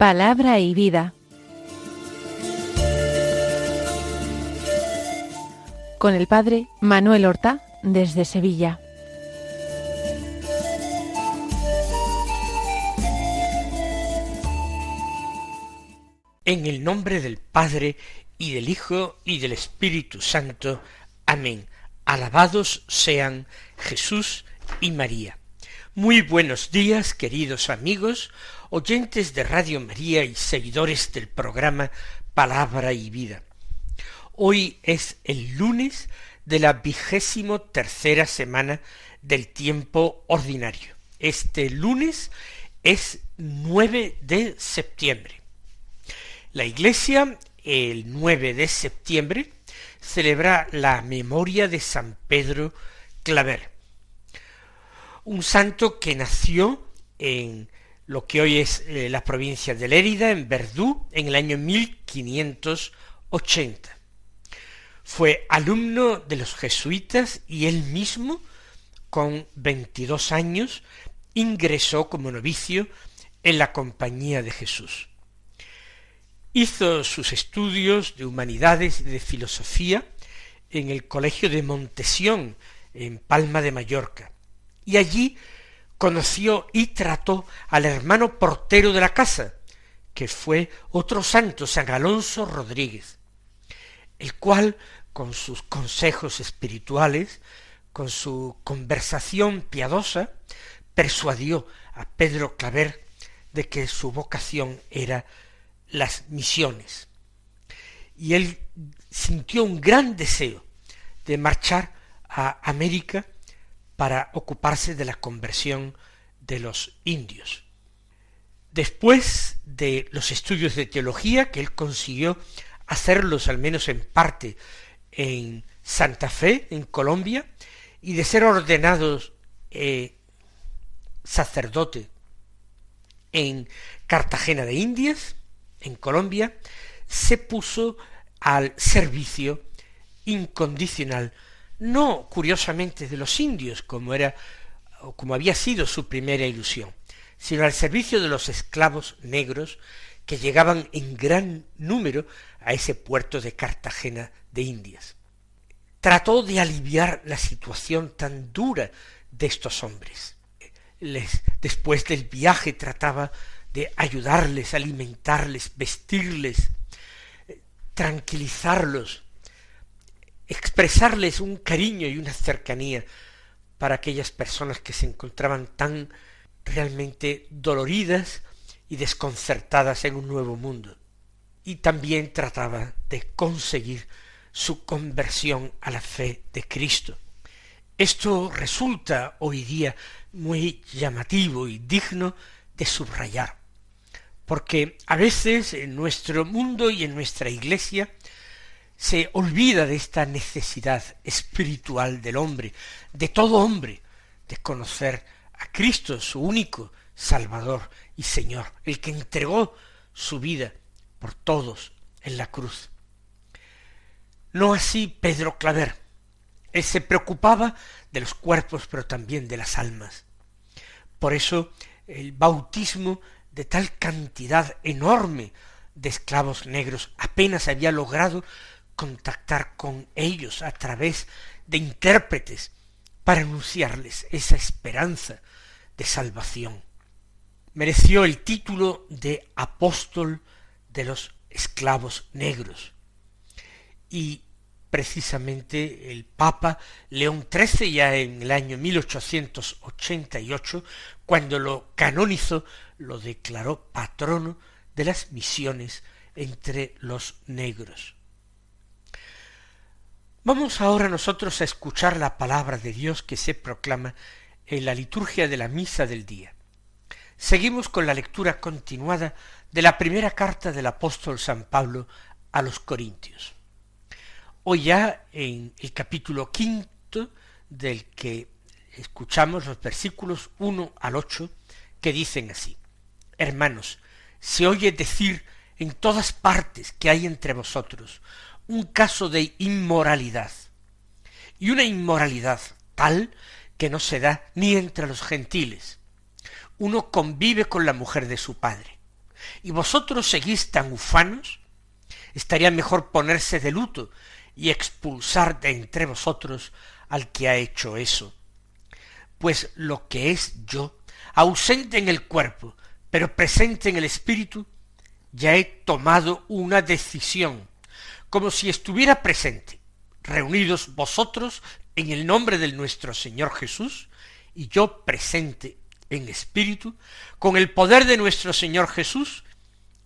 Palabra y vida. Con el padre Manuel Horta, desde Sevilla. En el nombre del Padre, y del Hijo, y del Espíritu Santo. Amén. Alabados sean Jesús y María. Muy buenos días, queridos amigos, oyentes de Radio María y seguidores del programa Palabra y Vida. Hoy es el lunes de la 23ª semana del tiempo ordinario. Este lunes es 9 de septiembre. La Iglesia, el 9 de septiembre, celebra la memoria de San Pedro Claver, un santo que nació en lo que hoy es la provincia de Lérida, en Verdú, en el año 1580. Fue alumno de los jesuitas y él mismo, con 22 años, ingresó como novicio en la Compañía de Jesús. Hizo sus estudios de humanidades y de filosofía en el Colegio de Montesión, en Palma de Mallorca, y allí conoció y trató al hermano portero de la casa, que fue otro santo, San Alonso Rodríguez, el cual, con sus consejos espirituales, con su conversación piadosa, persuadió a Pedro Claver de que su vocación era las misiones. Y él sintió un gran deseo de marchar a América para ocuparse de la conversión de los indios. Después de los estudios de teología, que él consiguió hacerlos al menos en parte en Santa Fe, en Colombia, y de ser ordenados sacerdote en Cartagena de Indias, en Colombia, se puso al servicio incondicional, no curiosamente de los indios, como había sido su primera ilusión, sino al servicio de los esclavos negros que llegaban en gran número a ese puerto de Cartagena de Indias. Trató de aliviar la situación tan dura de estos hombres. Después del viaje trataba de ayudarles, alimentarles, vestirles, tranquilizarlos, expresarles un cariño y una cercanía para aquellas personas que se encontraban tan realmente doloridas y desconcertadas en un nuevo mundo. Y también trataba de conseguir su conversión a la fe de Cristo. Esto resulta hoy día muy llamativo y digno de subrayar, porque a veces en nuestro mundo y en nuestra Iglesia se olvida de esta necesidad espiritual del hombre, de todo hombre, de conocer a Cristo, su único Salvador y Señor, el que entregó su vida por todos en la cruz. No así Pedro Claver. Él se preocupaba de los cuerpos, pero también de las almas. Por eso el bautismo de tal cantidad enorme de esclavos negros apenas había logrado contactar con ellos a través de intérpretes para anunciarles esa esperanza de salvación. Mereció el título de apóstol de los esclavos negros. Y precisamente el Papa León XIII, ya en el año 1888, cuando lo canonizó, lo declaró patrono de las misiones entre los negros. Vamos ahora nosotros a escuchar la palabra de Dios que se proclama en la liturgia de la misa del día. Seguimos con la lectura continuada de la primera carta del apóstol San Pablo a los Corintios. Hoy ya en el capítulo 5, del que escuchamos los versículos 1 al 8, que dicen así: Hermanos, se oye decir en todas partes que hay entre vosotros un caso de inmoralidad, y una inmoralidad tal que no se da ni entre los gentiles. Uno convive con la mujer de su padre. y vosotros seguís tan ufanos, estaría mejor ponerse de luto y expulsar de entre vosotros al que ha hecho eso. Pues lo que es yo, ausente en el cuerpo, pero presente en el espíritu, ya he tomado una decisión, como si estuviera presente, reunidos vosotros en el nombre de nuestro Señor Jesús, y yo presente en espíritu, con el poder de nuestro Señor Jesús,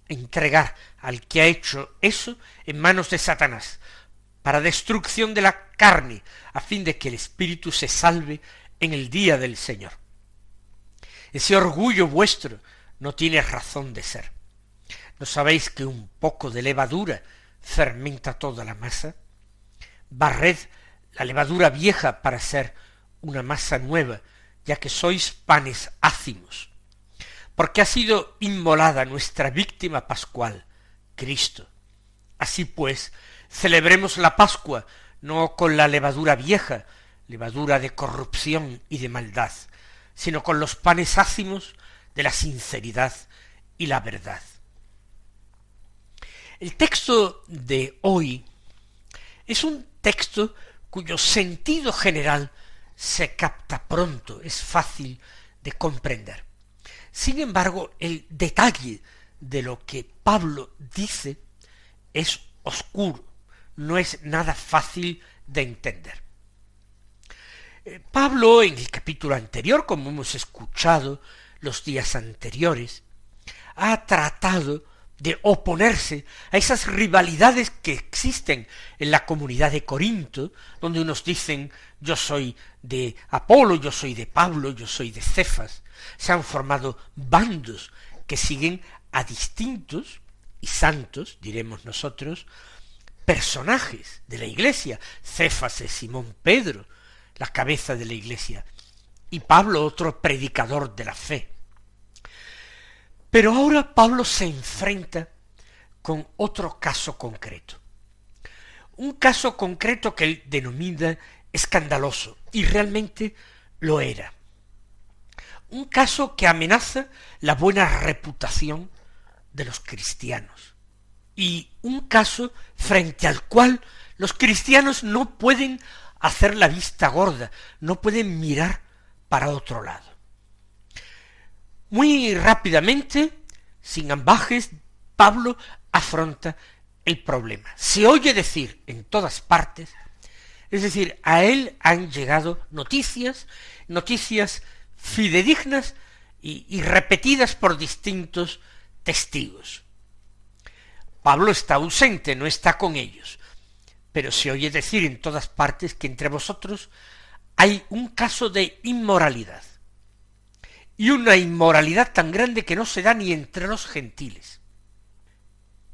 entregar al que ha hecho eso en manos de Satanás, para destrucción de la carne, a fin de que el espíritu se salve en el día del Señor. Ese orgullo vuestro no tiene razón de ser. ¿No sabéis que un poco de levadura fermenta toda la masa? Barred la levadura vieja para ser una masa nueva, ya que sois panes ácimos, porque ha sido inmolada nuestra víctima pascual, Cristo. Así pues, celebremos la Pascua no con la levadura vieja, levadura de corrupción y de maldad, sino con los panes ácimos de la sinceridad y la verdad. El texto de hoy es un texto cuyo sentido general se capta pronto, es fácil de comprender. Sin embargo, el detalle de lo que Pablo dice es oscuro, no es nada fácil de entender. Pablo, en el capítulo anterior, como hemos escuchado los días anteriores, ha tratado de oponerse a esas rivalidades que existen en la comunidad de Corinto, donde unos dicen yo soy de Apolo, yo soy de Pablo, yo soy de Cefas. Se han formado bandos que siguen a distintos y santos, diremos nosotros, personajes de la Iglesia. Cefas es Simón Pedro, la cabeza de la Iglesia, y Pablo otro predicador de la fe. Pero ahora Pablo se enfrenta con otro caso concreto. Un caso concreto que él denomina escandaloso, y realmente lo era. Un caso que amenaza la buena reputación de los cristianos. Y un caso frente al cual los cristianos no pueden hacer la vista gorda, no pueden mirar para otro lado. Muy rápidamente, sin ambajes, Pablo afronta el problema. Se oye decir en todas partes, es decir, a él han llegado noticias fidedignas y repetidas por distintos testigos. Pablo está ausente, no está con ellos, pero se oye decir en todas partes que entre vosotros hay un caso de inmoralidad. Y una inmoralidad tan grande que no se da ni entre los gentiles.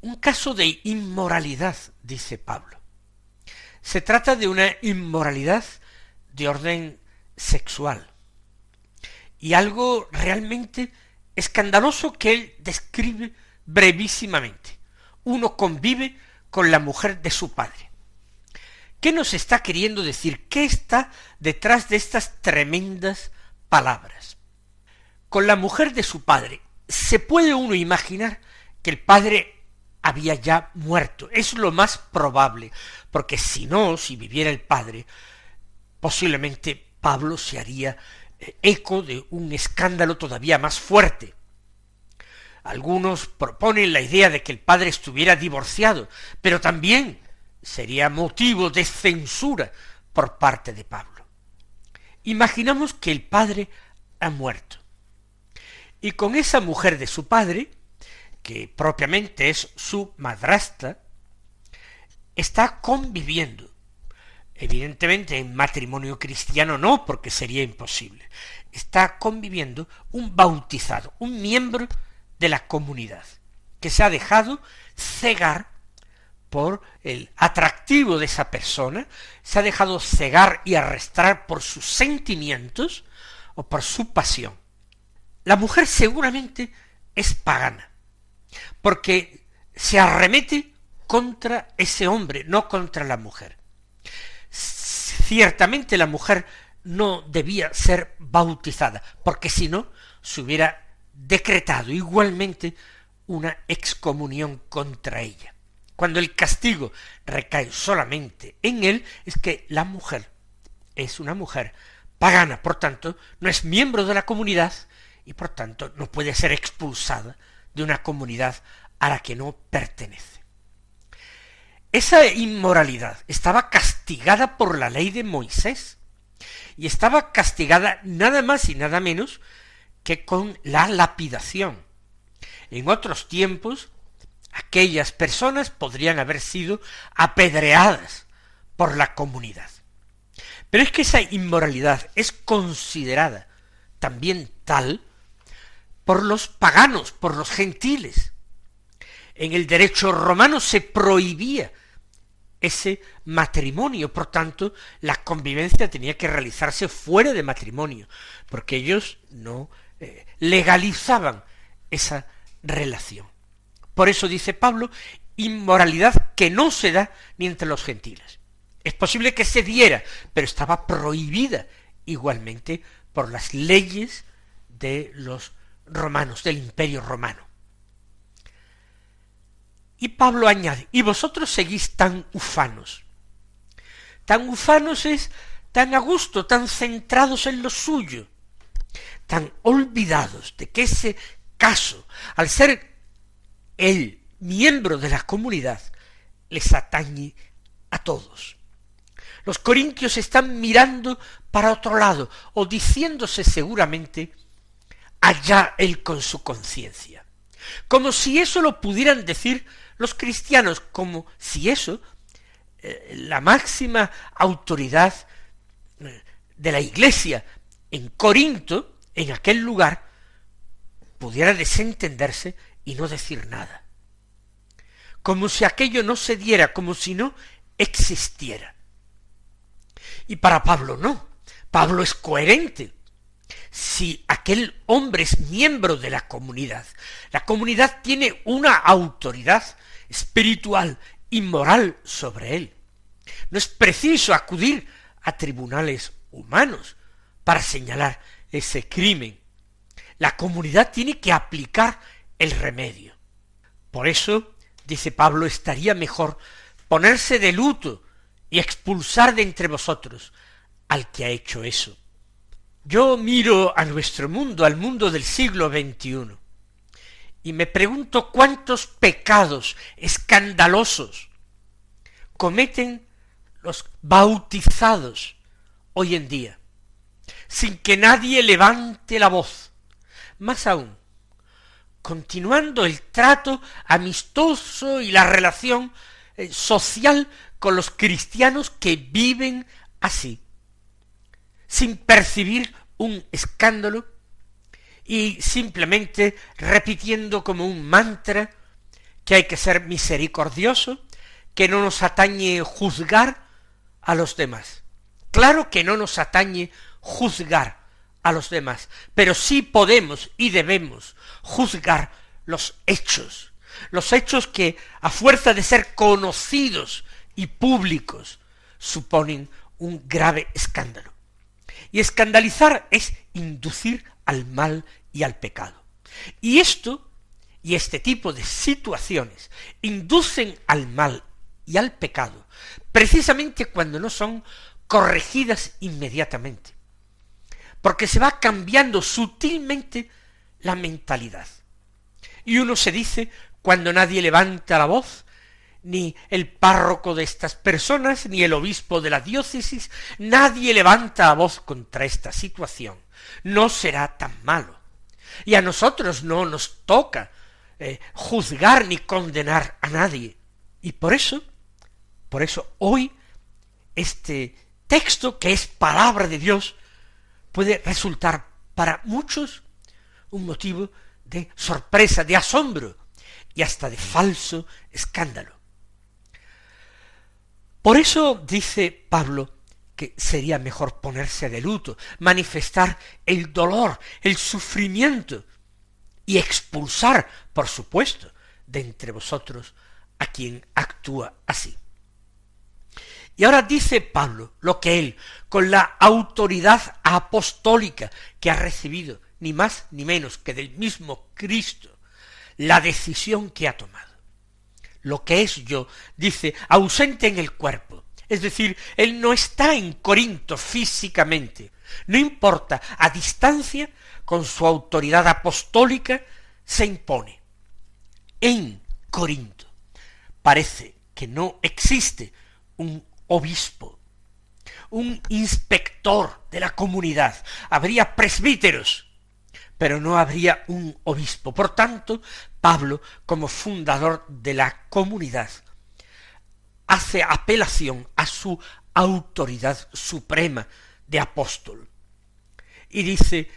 Un caso de inmoralidad, dice Pablo. Se trata de una inmoralidad de orden sexual. Y algo realmente escandaloso que él describe brevísimamente. Uno convive con la mujer de su padre. ¿Qué nos está queriendo decir? ¿Qué está detrás de estas tremendas palabras? Con la mujer de su padre, se puede uno imaginar que el padre había ya muerto. Es lo más probable, porque si viviera el padre, posiblemente Pablo se haría eco de un escándalo todavía más fuerte. Algunos proponen la idea de que el padre estuviera divorciado, pero también sería motivo de censura por parte de Pablo. Imaginamos que el padre ha muerto. Y con esa mujer de su padre, que propiamente es su madrastra, está conviviendo. Evidentemente en matrimonio cristiano no, porque sería imposible. Está conviviendo un bautizado, un miembro de la comunidad, que se ha dejado cegar por el atractivo de esa persona, se ha dejado cegar y arrastrar por sus sentimientos o por su pasión. La mujer seguramente es pagana, porque se arremete contra ese hombre, no contra la mujer. Ciertamente la mujer no debía ser bautizada, porque si no, se hubiera decretado igualmente una excomunión contra ella. Cuando el castigo recae solamente en él, es que la mujer es una mujer pagana, por tanto, no es miembro de la comunidad y por tanto no puede ser expulsada de una comunidad a la que no pertenece. Esa inmoralidad estaba castigada por la ley de Moisés y estaba castigada nada más y nada menos que con la lapidación. En otros tiempos, aquellas personas podrían haber sido apedreadas por la comunidad. Pero es que esa inmoralidad es considerada también tal por los paganos, por los gentiles. En el derecho romano se prohibía ese matrimonio, por tanto, la convivencia tenía que realizarse fuera de matrimonio, porque ellos no legalizaban esa relación. Por eso dice Pablo, inmoralidad que no se da ni entre los gentiles. Es posible que se diera, pero estaba prohibida igualmente por las leyes de los romanos, del Imperio Romano. Y Pablo añade, y vosotros seguís tan ufanos. Tan ufanos es tan a gusto, tan centrados en lo suyo, tan olvidados de que ese caso, al ser el miembro de la comunidad, les atañe a todos. Los corintios están mirando para otro lado, o diciéndose seguramente, allá él con su conciencia. Como si eso lo pudieran decir los cristianos, como si eso, la máxima autoridad de la Iglesia en Corinto, en aquel lugar, pudiera desentenderse y no decir nada. Como si aquello no se diera, como si no existiera. Y para Pablo no. Pablo es coherente. Si aquel hombre es miembro de la comunidad tiene una autoridad espiritual y moral sobre él. No es preciso acudir a tribunales humanos para señalar ese crimen. La comunidad tiene que aplicar el remedio. Por eso, dice Pablo, estaría mejor ponerse de luto y expulsar de entre vosotros al que ha hecho eso. Yo miro a nuestro mundo, al mundo del siglo XXI, y me pregunto cuántos pecados escandalosos cometen los bautizados hoy en día, sin que nadie levante la voz. Más aún, continuando el trato amistoso y la relación social con los cristianos que viven así, sin percibir un escándalo y simplemente repitiendo como un mantra que hay que ser misericordioso, que no nos atañe juzgar a los demás. Claro que no nos atañe juzgar a los demás, pero sí podemos y debemos juzgar los hechos que a fuerza de ser conocidos y públicos suponen un grave escándalo. Y escandalizar es inducir al mal y al pecado. Y este tipo de situaciones inducen al mal y al pecado precisamente cuando no son corregidas inmediatamente, porque se va cambiando sutilmente la mentalidad. Y uno se dice, cuando nadie levanta la voz, ni el párroco de estas personas, ni el obispo de la diócesis, nadie levanta la voz contra esta situación, no será tan malo. Y a nosotros no nos toca juzgar ni condenar a nadie. Y por eso hoy este texto, que es palabra de Dios, puede resultar para muchos un motivo de sorpresa, de asombro y hasta de falso escándalo. Por eso dice Pablo que sería mejor ponerse de luto, manifestar el dolor, el sufrimiento y expulsar, por supuesto, de entre vosotros a quien actúa así. Y ahora dice Pablo lo que él, con la autoridad apostólica que ha recibido, ni más ni menos que del mismo Cristo, la decisión que ha tomado. Lo que es yo, dice, ausente en el cuerpo. Es decir, él no está en Corinto físicamente. No importa, a distancia, con su autoridad apostólica, se impone. En Corinto parece que no existe un obispo, un inspector de la comunidad. Habría presbíteros, pero no habría un obispo. Por tanto, Pablo, como fundador de la comunidad, hace apelación a su autoridad suprema de apóstol. Y dice,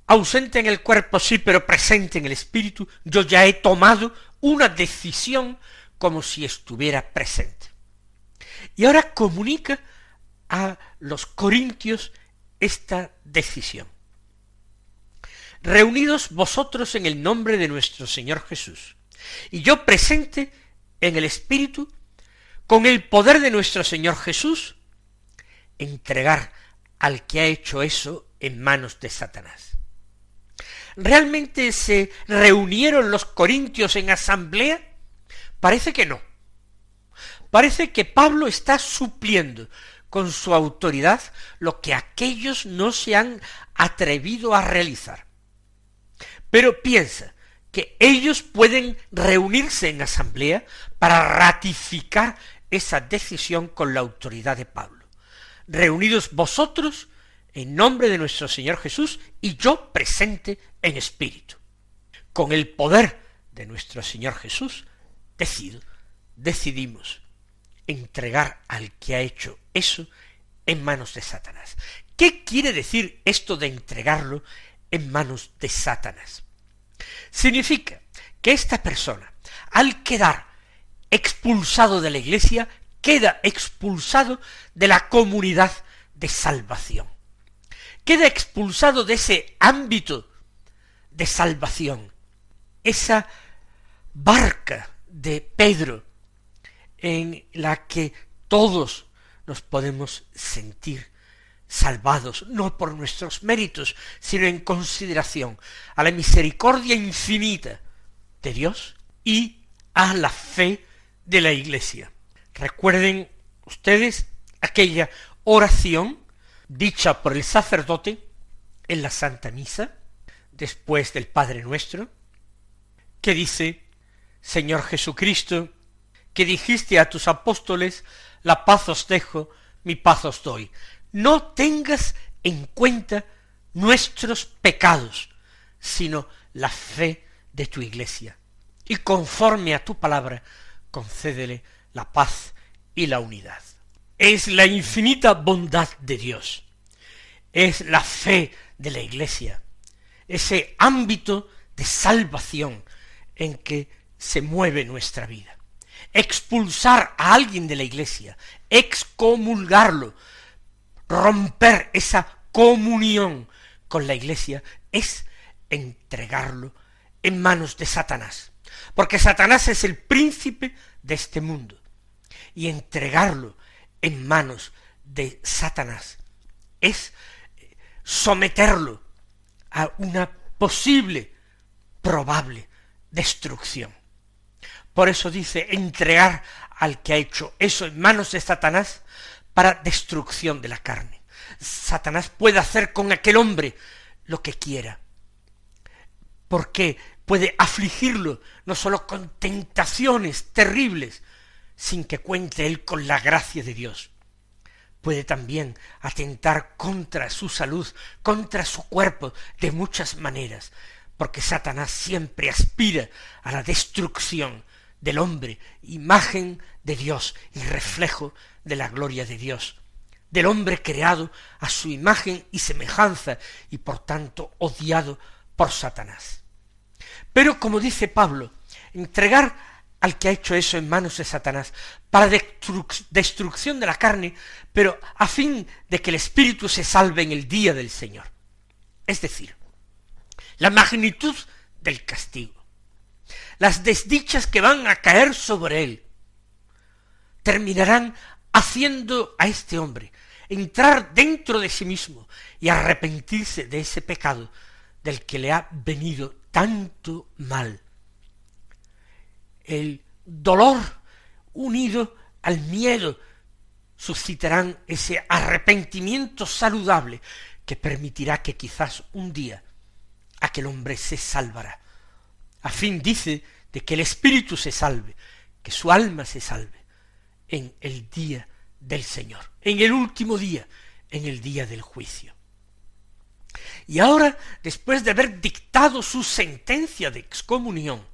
ausente en el cuerpo sí, pero presente en el espíritu, yo ya he tomado una decisión como si estuviera presente. Y ahora comunica a los corintios esta decisión. Reunidos vosotros en el nombre de nuestro Señor Jesús, y yo presente en el espíritu, con el poder de nuestro Señor Jesús, entregar al que ha hecho eso en manos de Satanás. ¿Realmente se reunieron los corintios en asamblea? Parece que no. Parece que Pablo está supliendo con su autoridad lo que aquellos no se han atrevido a realizar. Pero piensa que ellos pueden reunirse en asamblea para ratificar esa decisión con la autoridad de Pablo. Reunidos vosotros en nombre de nuestro Señor Jesús y yo presente en espíritu. Con el poder de nuestro Señor Jesús decidimos entregar al que ha hecho eso en manos de Satanás. ¿Qué quiere decir esto de entregarlo en manos de Satanás? Significa que esta persona, al quedar expulsado de la iglesia, queda expulsado de la comunidad de salvación. Queda expulsado de ese ámbito de salvación, esa barca de Pedro en la que todos nos podemos sentir salvados, no por nuestros méritos, sino en consideración a la misericordia infinita de Dios y a la fe de la Iglesia. Recuerden ustedes aquella oración dicha por el sacerdote en la Santa Misa, después del Padre Nuestro, que dice: Señor Jesucristo, que dijiste a tus apóstoles, la paz os dejo, mi paz os doy. No tengas en cuenta nuestros pecados, sino la fe de tu Iglesia. Y conforme a tu palabra, concédele la paz y la unidad. Es la infinita bondad de Dios, es la fe de la Iglesia, ese ámbito de salvación en que se mueve nuestra vida. Expulsar a alguien de la Iglesia, excomulgarlo, romper esa comunión con la Iglesia, es entregarlo en manos de Satanás, porque Satanás es el príncipe de este mundo, y entregarlo en manos de Satanás es someterlo a una posible, probable destrucción. Por eso dice, entregar al que ha hecho eso en manos de Satanás para destrucción de la carne. Satanás puede hacer con aquel hombre lo que quiera, porque puede afligirlo no sólo con tentaciones terribles, sin que cuente él con la gracia de Dios. Puede también atentar contra su salud, contra su cuerpo, de muchas maneras, porque Satanás siempre aspira a la destrucción del hombre, imagen de Dios y reflejo de la gloria de Dios, del hombre creado a su imagen y semejanza y por tanto odiado por Satanás. Pero como dice Pablo, entregar al que ha hecho eso en manos de Satanás para destrucción de la carne, pero a fin de que el espíritu se salve en el día del Señor. Es decir, la magnitud del castigo, las desdichas que van a caer sobre él, terminarán haciendo a este hombre entrar dentro de sí mismo y arrepentirse de ese pecado del que le ha venido tanto mal el dolor unido al miedo suscitarán ese arrepentimiento saludable que permitirá que quizás un día aquel hombre se salvará. A fin, dice, de que el espíritu se salve, que su alma se salve en el día del Señor, en el último día, en el día del juicio. Y ahora, después de haber dictado su sentencia de excomunión,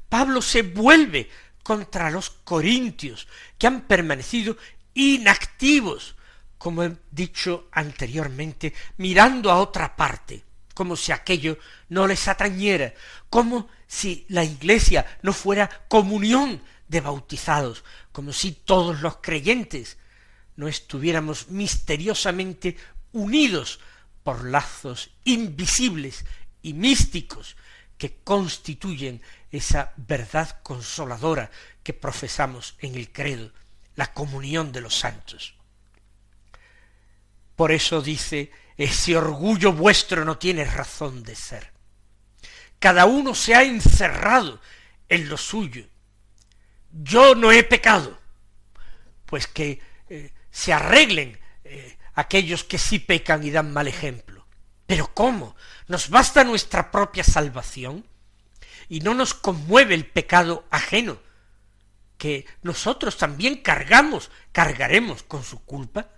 Pablo se vuelve contra los corintios, que han permanecido inactivos, como he dicho anteriormente, mirando a otra parte, como si aquello no les atañera, como si la Iglesia no fuera comunión de bautizados, como si todos los creyentes no estuviéramos misteriosamente unidos por lazos invisibles y místicos que constituyen esa verdad consoladora que profesamos en el credo, la comunión de los santos. Por eso dice, ese orgullo vuestro no tiene razón de ser. Cada uno se ha encerrado en lo suyo. Yo no he pecado. Pues que se arreglen aquellos que sí pecan y dan mal ejemplo. Pero ¿cómo? ¿Nos basta nuestra propia salvación? ¿Y no nos conmueve el pecado ajeno, que nosotros también cargaremos con su culpa?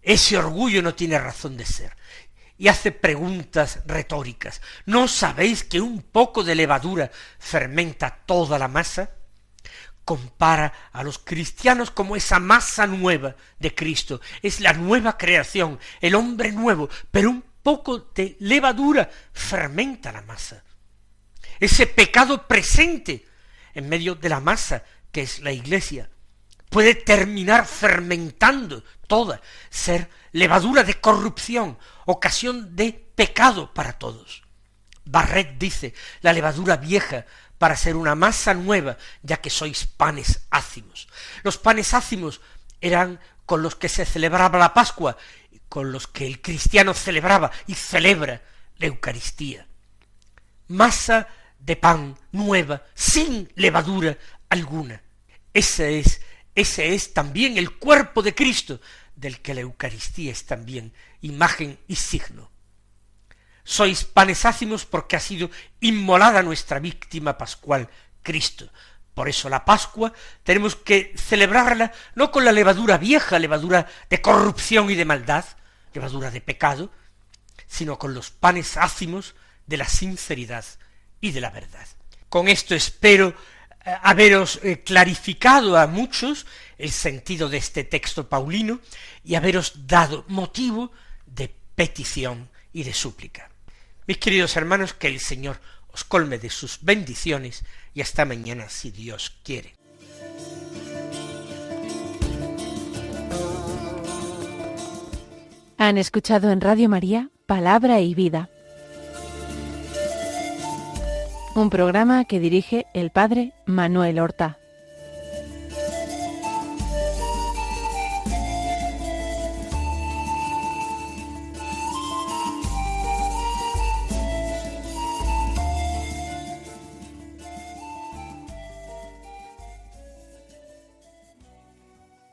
Ese orgullo no tiene razón de ser. Y hace preguntas retóricas. ¿No sabéis que un poco de levadura fermenta toda la masa? Compara a los cristianos como esa masa nueva de Cristo. Es la nueva creación, el hombre nuevo, pero un poco de levadura fermenta la masa. Ese pecado presente en medio de la masa que es la Iglesia puede terminar fermentando toda, ser levadura de corrupción, ocasión de pecado para todos. Barret dice, la levadura vieja para ser una masa nueva, ya que sois panes ácimos. Los panes ácimos eran con los que se celebraba la Pascua, con los que el cristiano celebraba y celebra la Eucaristía. Masa de pan nueva, sin levadura alguna. Ese es también el cuerpo de Cristo, del que la Eucaristía es también imagen y signo. Sois panes ácimos porque ha sido inmolada nuestra víctima pascual, Cristo. Por eso la Pascua tenemos que celebrarla no con la levadura vieja, levadura de corrupción y de maldad, levadura de pecado, sino con los panes ácimos de la sinceridad y de la verdad. Con esto espero haberos clarificado a muchos el sentido de este texto paulino y haberos dado motivo de petición y de súplica. Mis queridos hermanos, que el Señor os colme de sus bendiciones y hasta mañana si Dios quiere. Han escuchado en Radio María Palabra y Vida, un programa que dirige el Padre Manuel Horta.